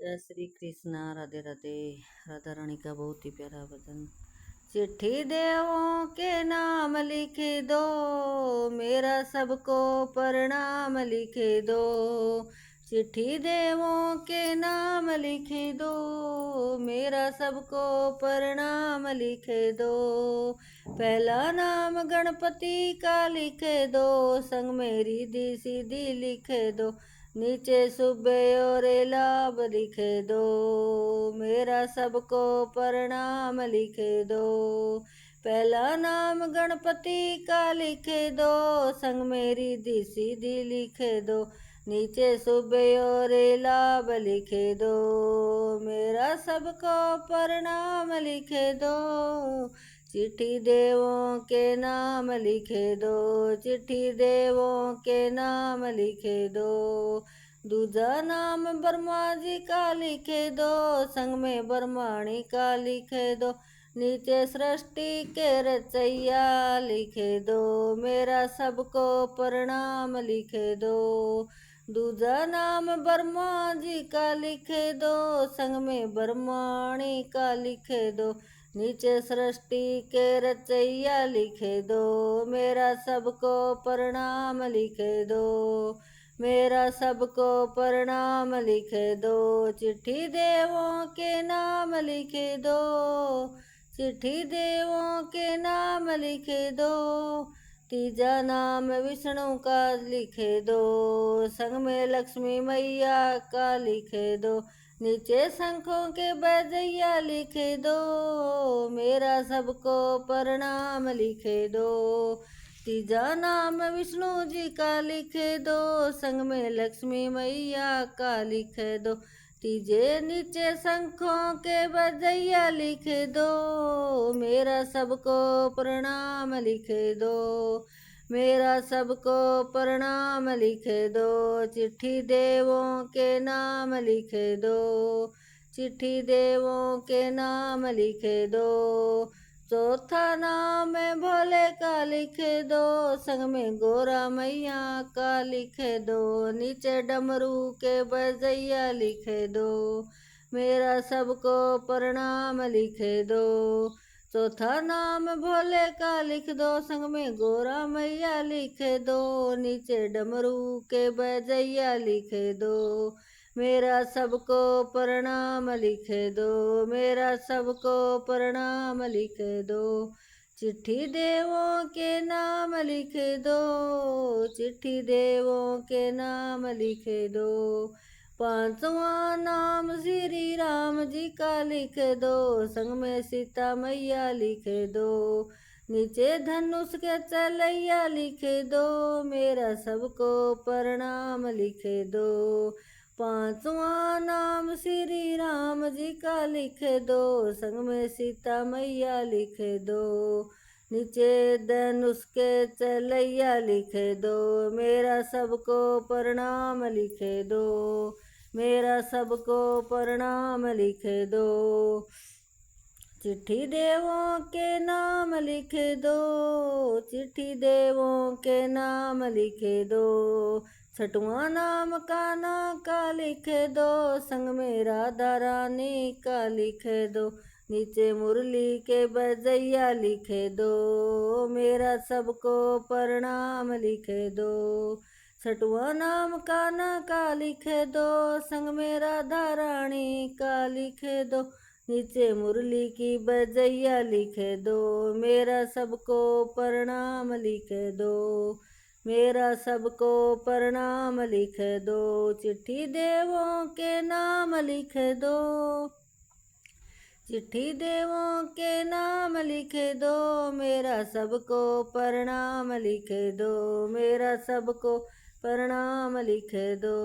जय श्री कृष्णा। राधे राधे। राधा रानी का बहुत ही प्यारा भजन। चिट्ठी देवों के नाम लिख दो, मेरा सबको प्रणाम लिख दो। चिट्ठी देवों के नाम लिख दो, मेरा सबको प्रणाम लिख दो। पहला नाम गणपति का लिख दो, संग मेरी दी सीधी लिख दो। नीचे सुबे और लाभ लिख दो, मेरा सबको प्रणाम लिख दो। पहला नाम गणपति का लिख दो, संग मेरी दी सीधी लिख दो। नीचे सुबे और लाभ लिख दो, मेरा सबको प्रणाम लिख दो। चिट्ठी देवों के नाम लिख दो, चिट्ठी देवों के नाम लिख दो। दूजा नाम ब्रह्मा जी का लिख दो, संग में ब्रह्माणी का लिख दो। नीचे सृष्टि के रचैया लिख दो, मेरा सबको प्रणाम लिख दो। दूजा नाम ब्रह्मा जी का लिख दो, संग में ब्रह्माणी का लिख दो। नीचे सृष्टि के रचैया लिख दो, मेरा सबको प्रणाम लिख दो। मेरा सबको प्रणाम लिख दो। चिट्ठी देवों के नाम लिख दो, चिट्ठी देवों के नाम लिख दो। तीजा नाम विष्णु का लिख दो, संग में लक्ष्मी मैया का लिख दो। नीचे शंखों के बजैया लिख दो, मेरा सबको प्रणाम लिख दो। तीजा नाम विष्णु जी का लिख दो, संग में लक्ष्मी मैया का लिख दो। तीजे नीचे शंखों के बजैया लिख दो, मेरा सबको प्रणाम लिख दो। मेरा सबको प्रणाम लिख दो। चिट्ठी देवों के नाम लिख दो, चिट्ठी देवों के नाम लिख दो। चौथा नाम भोले का लिख दो, संग में गोरा मैया का लिख दो। नीचे डमरू के बजैया लिख दो, मेरा सबको प्रणाम लिख दो। चौथा नाम भोले का लिख दो, संग में गोरा मैया लिख दो। नीचे डमरू के बजैया लिख दो, मेरा सबको प्रणाम लिख दो। मेरा सबको प्रणाम लिख दो। चिट्ठी देवों के नाम लिख दो, चिट्ठी देवों के नाम लिख दो। पांचवा नाम श्री राम जी का लिख दो, संग में सीता मैया लिख दो। नीचे धनुष के चलैया लिख दो, मेरा सबको प्रणाम लिख दो। पांचवा नाम श्री राम जी का लिख दो, संग में सीता मैया लिख दो। नीचे धनुष के चलैया लिख दो, मेरा सबको प्रणाम लिख दो। मेरा सबको प्रणाम लिख दो। चिट्ठी देवों के नाम लिख दो, चिट्ठी देवों के नाम लिख दो। छठवां नाम कान्हा का लिख दो, संग में राधा रानी का लिख दो। नीचे मुरली के बजैया लिख दो, मेरा सबको प्रणाम लिख दो। छठवां नाम कान्हा का लिख दो, संग में राधा रानी का लिख दो। नीचे मुरली की बजैया लिख दो, मेरा सबको प्रणाम लिख दो। मेरा सबको प्रणाम लिख दो। चिट्ठी देवों के नाम लिख दो, चिट्ठी देवों के नाम लिख दो। मेरा सबको प्रणाम लिख दो, मेरा सबको प्रणाम लिख दो।